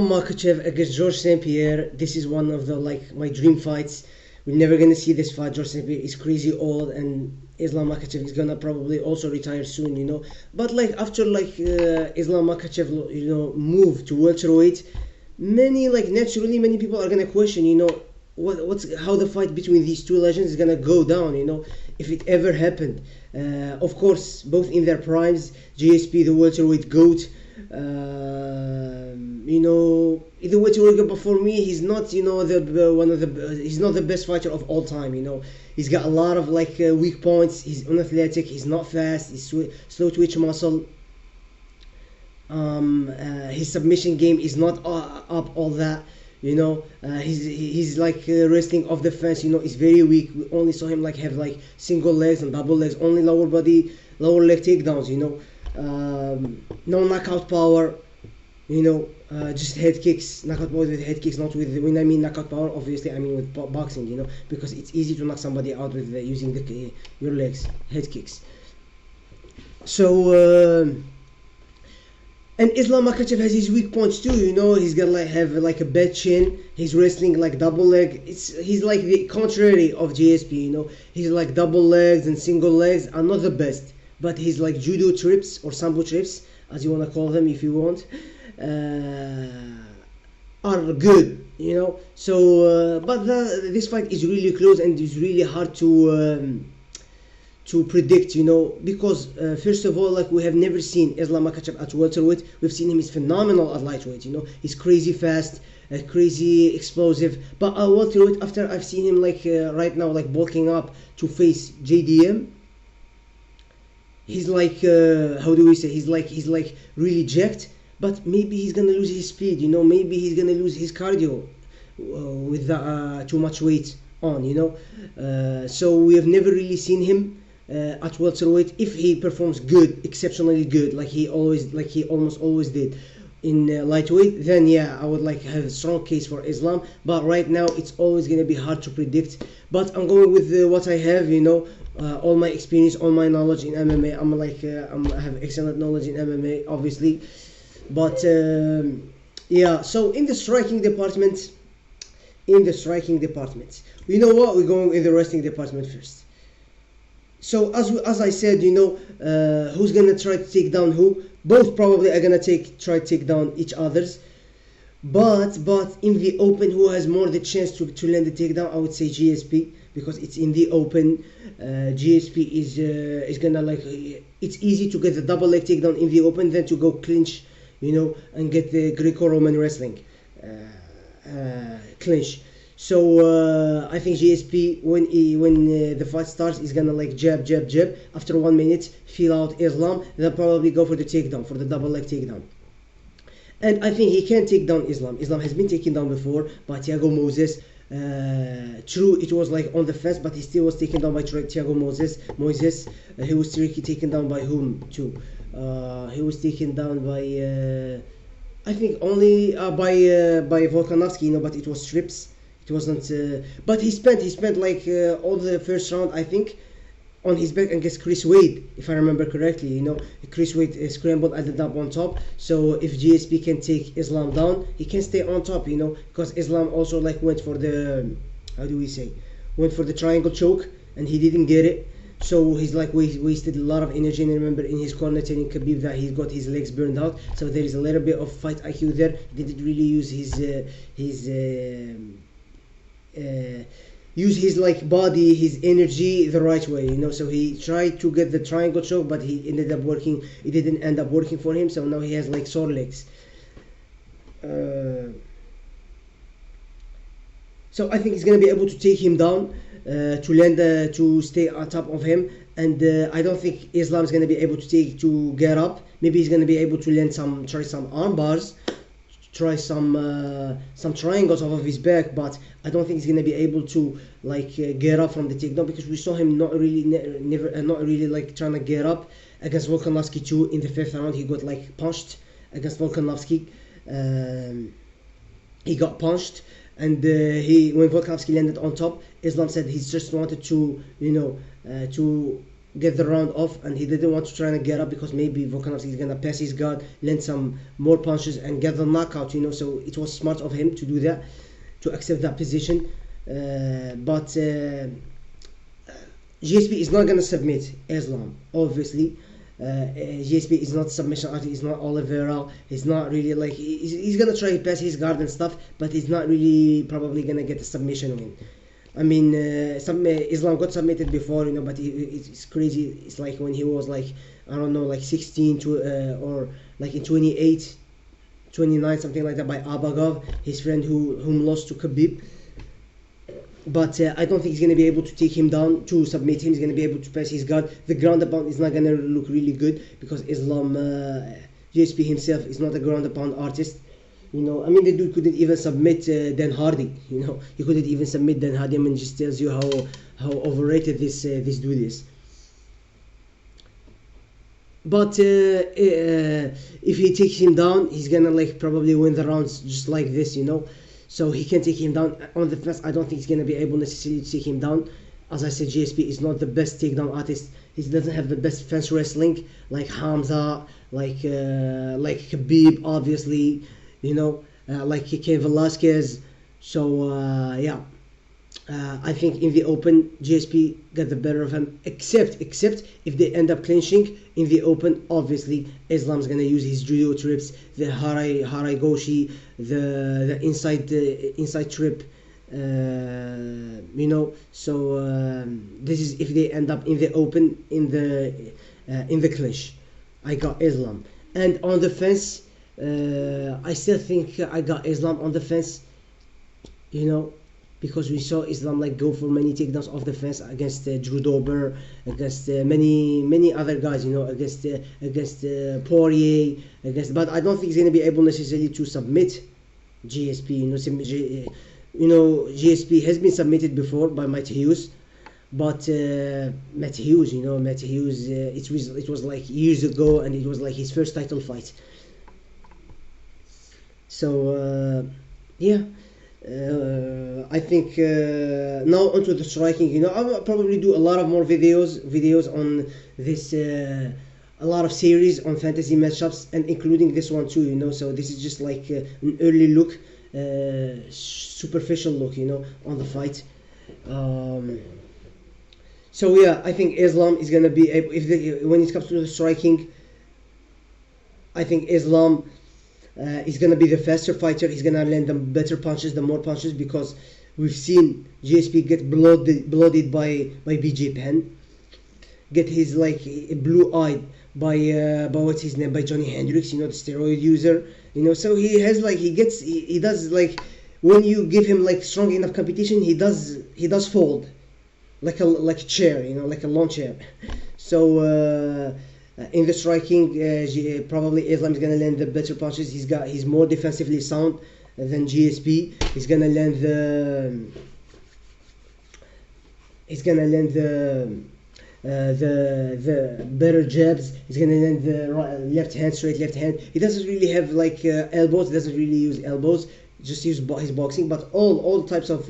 Makhachev against George St. Pierre. This is one of the my dream fights. We're never gonna see this fight. George St. Pierre is crazy old, and Islam Makhachev is gonna probably also retire soon. But after Islam Makhachev, move to welterweight, naturally many people are gonna question, what's how the fight between these two legends is gonna go down. If it ever happened. Of course, both in their primes. GSP, the welterweight goat. The welterweight, but for me, he's not, he's not the best fighter of all time. He's got a lot of weak points. He's unathletic. He's not fast. He's slow twitch muscle. His submission game is not up all that. He's wrestling off the fence. He's very weak. We only saw him have single legs and double legs, only lower leg takedowns. No knockout power. Just head kicks, knockout power with head kicks, not with, when I mean knockout power, obviously I mean with boxing, because it's easy to knock somebody out with using your legs, head kicks. So, and Islam Makhachev has his weak points too, he's got have a bad chin, he's wrestling double leg, he's the contrary of GSP, he's double legs and single legs are not the best, but he's judo trips or sambo trips, as you want to call them if you want, are good, So, but this fight is really close and it's really hard to predict, because first of all, we have never seen Islam Makhachev at welterweight. We've seen him; he's phenomenal at lightweight. He's crazy fast, crazy explosive. But at welterweight, after I've seen him right now, bulking up to face JDM. He's how do we say? He's really jacked, but maybe he's gonna lose his speed. Maybe he's gonna lose his cardio with too much weight on. So we have never really seen him at welterweight. If he performs good, exceptionally good, like he almost always did in lightweight, then yeah, I would have a strong case for Islam. But right now, it's always gonna be hard to predict. But I'm going with what I have. All my experience, all my knowledge in MMA. I have excellent knowledge in MMA, obviously. But yeah, so in the striking department, you know what? We're going in the wrestling department first. So as I said, who's gonna try to take down who? Both probably are gonna try to take down each other's. But in the open, who has more the chance to land the takedown? I would say GSP, because it's in the open. GSP is gonna it's easy to get the double leg takedown in the open than to go clinch, and get the Greco-Roman wrestling clinch. So I think GSP, when the fight starts, is gonna jab. After 1 minute, feel out Islam, then probably go for the takedown, for the double leg takedown. And I think he can take down Islam. Islam has been taken down before by Thiago Moses. True, it was on the fence, but he still was taken down by Thiago Moses. He was taken down by whom too? He was taken down by I think only by Volkanovski, but it was strips. It wasn't. But he spent all the first round, I think, on his back against Chris Wade, if I remember correctly. Chris Wade scrambled at the top on top. So if GSP can take Islam down, he can stay on top. Because Islam also went for the went for the triangle choke, and he didn't get it. So he's wasted a lot of energy. And remember, in his corner telling Khabib that he's got his legs burned out. So there is a little bit of fight IQ there. He didn't really use use his body, his energy the right way, So he tried to get the triangle choke, but he ended up working. It didn't end up working for him. So now he has sore legs. So I think he's gonna be able to take him down, to stay on top of him, and I don't think Islam is gonna be able to get up. Maybe he's gonna be able to try some arm bars, try some triangles off of his back, but I don't think he's gonna be able to get up from the takedown, because we saw him not really trying to get up against Volkanovski too. In the 5th round, he got punched against Volkanovski. He got punched, and when Volkanovski landed on top, Islam said he just wanted to get the round off, and he didn't want to try and get up because maybe Volkanovski is gonna pass his guard, land some more punches, and get the knockout. So it was smart of him to do that, to accept that position. But GSP is not gonna submit Islam, obviously. GSP is not submission artist, he's not Oliveira, he's not really like, he's gonna try to pass his guard and stuff, but he's not really probably gonna get a submission win. I mean, Islam got submitted before, but it's crazy. It's like when he was like, I don't know, like 16 to or like in 28, 29, something like that, by Abagov, his friend whom lost to Khabib. But I don't think he's going to be able to take him down, to submit him. He's going to be able to press his guard. The ground and pound is not going to look really good because Islam, GSP himself is not a ground and pound artist. I mean, the dude couldn't even submit Dan Hardy. He couldn't even submit Dan Hardy. I mean, just tells you how overrated this dude is. But if he takes him down, he's gonna like probably win the rounds just like this. So he can take him down on the fence. I don't think he's gonna be able necessarily to take him down. As I said, GSP is not the best takedown artist. He doesn't have the best fence wrestling like Hamza, like Khabib, obviously. Like Cain Velasquez. So yeah, I think in the open GSP got the better of him. Except if they end up clinching in the open, obviously Islam's gonna use his judo trips, the harai goshi, the inside trip. So this is if they end up in the open in the clinch. I got Islam, and on the fence. I still think I got Islam on the fence, because we saw Islam like go for many takedowns off the fence against Drew Dober, against many other guys, against Poirier, but I don't think he's gonna be able necessarily to submit GSP. GSP has been submitted before by Matt Hughes, but Matt Hughes, it was like years ago, and it was like his first title fight. So yeah, I think now onto the striking. I will probably do a lot of more videos on this, a lot of series on fantasy matchups, and including this one too. So this is just like an early look, superficial look, on the fight. So yeah, I think Islam is gonna be able, when it comes to the striking. I think Islam. He's gonna be the faster fighter. He's gonna land the better punches, the more punches, because we've seen GSP get blooded by BJ Penn, get his like blue-eyed by what's his name, by Johnny Hendricks, the steroid user. So he has like he does like, when you give him like strong enough competition, he does fold like a chair, like a lawn chair. So. In the striking, probably Islam is gonna land the better punches. He's more defensively sound than GSP. He's gonna land the better jabs. He's gonna land the left hand, straight left hand. He doesn't really have like elbows. He doesn't really use elbows. Just use his boxing, but all types of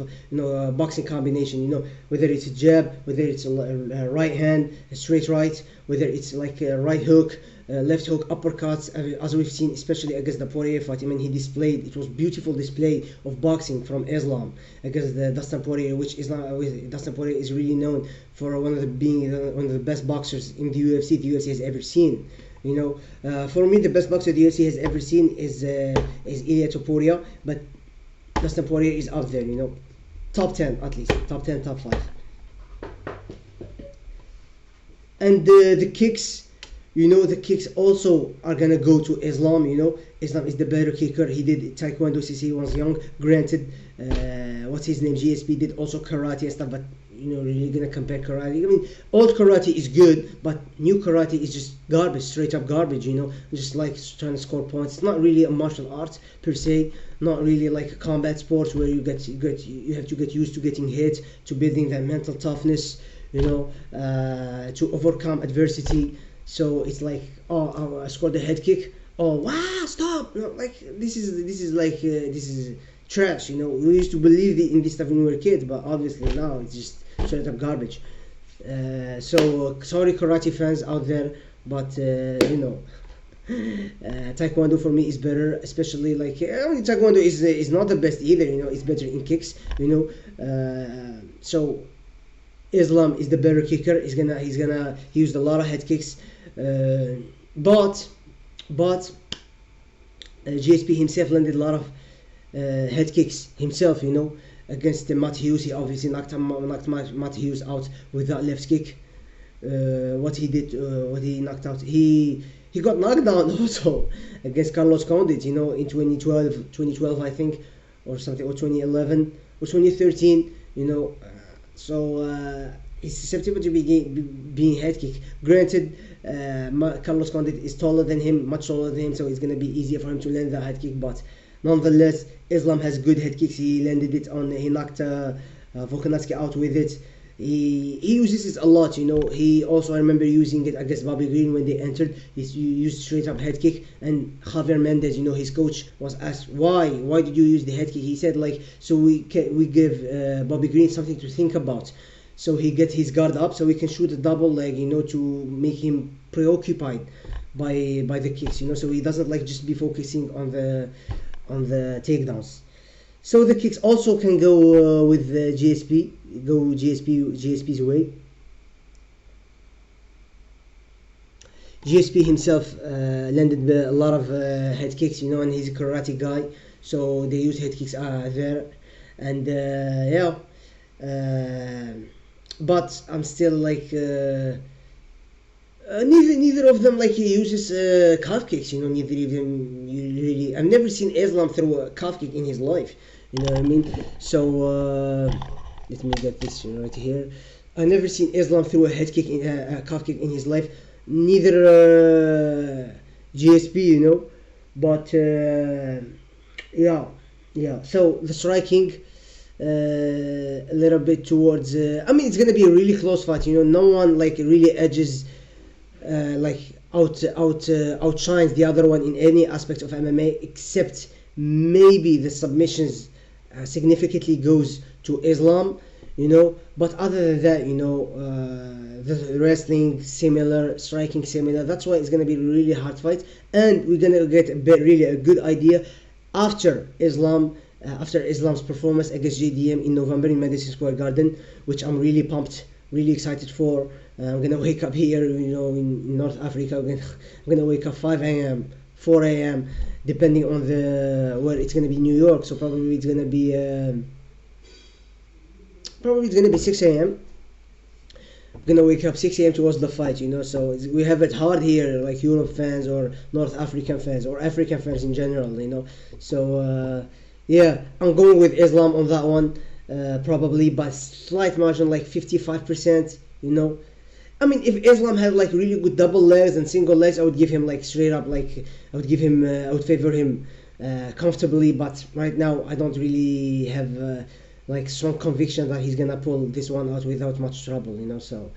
boxing combination. Whether it's a jab, whether it's a right hand, a straight right, whether it's like a right hook, left hook, uppercuts, as we've seen, especially against the Poirier fight. I mean, it was beautiful display of boxing from Islam against the Dustin Poirier, which Dustin Poirier is really known for being one of the best boxers in the UFC has ever seen. For me, the best boxer the UFC has ever seen is Ilia Topuria, but Dustin Poirier is up there. Top 10 at least, top 10, top 5. And the kicks, the kicks also are gonna go to Islam. Islam is the better kicker. He did taekwondo since he was young. Granted, what's his name? GSP did also karate and stuff, but really gonna compare karate. I mean, old karate is good, but new karate is just garbage, straight up garbage. Just like trying to score points. It's not really a martial art per se. Not really like a combat sport where you have to get used to getting hit, to building that mental toughness. To overcome adversity. So it's like, I scored a head kick. Oh wow, stop! Like this is trash. We used to believe in this stuff when we were kids, but obviously now it's just straight up garbage. So sorry karate fans out there, but taekwondo for me is better, especially like taekwondo is not the best either, it's better in kicks, so Islam is the better kicker. He's gonna use a lot of head kicks, but GSP himself landed a lot of head kicks himself, against Matt Hughes. He obviously knocked Matt Hughes out with that left kick. What he knocked out, he got knocked down also against Carlos Condit, in 2012 I think, or something, or 2011 or 2013, so he's susceptible to being head kick. Granted, Carlos Condit is taller than him, much taller than him, so it's going to be easier for him to land that head kick, but nonetheless, Islam has good head kicks. He landed it he knocked Volkanovski out with it. He uses it a lot, He also, I remember using it against Bobby Green when they entered. He used straight up head kick, and Javier Mendez, his coach, was asked why did you use the head kick. He said so we give Bobby Green something to think about, so he get his guard up, so we can shoot a double leg, to make him preoccupied by the kicks, so he doesn't just be focusing on the takedowns. So the kicks also can go with GSP's way. GSP himself landed a lot of head kicks, and he's a karate guy, so they use head kicks there, and but I'm still neither of them he uses calf kicks, neither of them really. I've never seen Islam throw a calf kick in his life, you know what I mean? So let me get this right here. I've never seen Islam throw a head kick a calf kick in his life. Neither GSP, but So the striking, a little bit towards. It's gonna be a really close fight. No one really edges, outshines the other one in any aspect of MMA, except maybe the submissions significantly goes to Islam. But other than that, the wrestling similar, striking similar. That's why it's gonna be a really hard fight, and we're gonna get a good idea after Islam's performance against JDM in November in Madison Square Garden, which I'm really pumped, really excited for. I'm gonna wake up here, in North Africa. I'm gonna wake up 5 a.m., 4 a.m., depending on where it's gonna be. New York, so probably it's gonna be 6 a.m. I'm gonna wake up 6 a.m. to watch the fight, so we have it hard here, like Europe fans or North African fans or African fans in general, so I'm going with Islam on that one, probably by slight margin, 55%, if Islam had really good double legs and single legs, I would give him straight up, I would favor him comfortably, but right now I don't really have strong conviction that he's gonna pull this one out without much trouble, so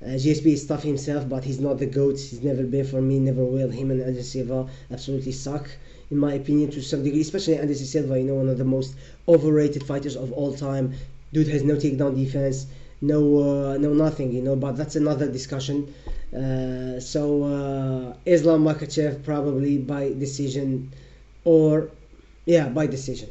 GSP is tough himself, but he's not the GOAT. He's never been for me, never will. Him and Anderson Silva absolutely suck, in my opinion, to some degree, especially Anderson Silva, one of the most overrated fighters of all time. Dude has no takedown defense, no nothing, but that's another discussion. So Islam Makhachev probably by decision, or by decision.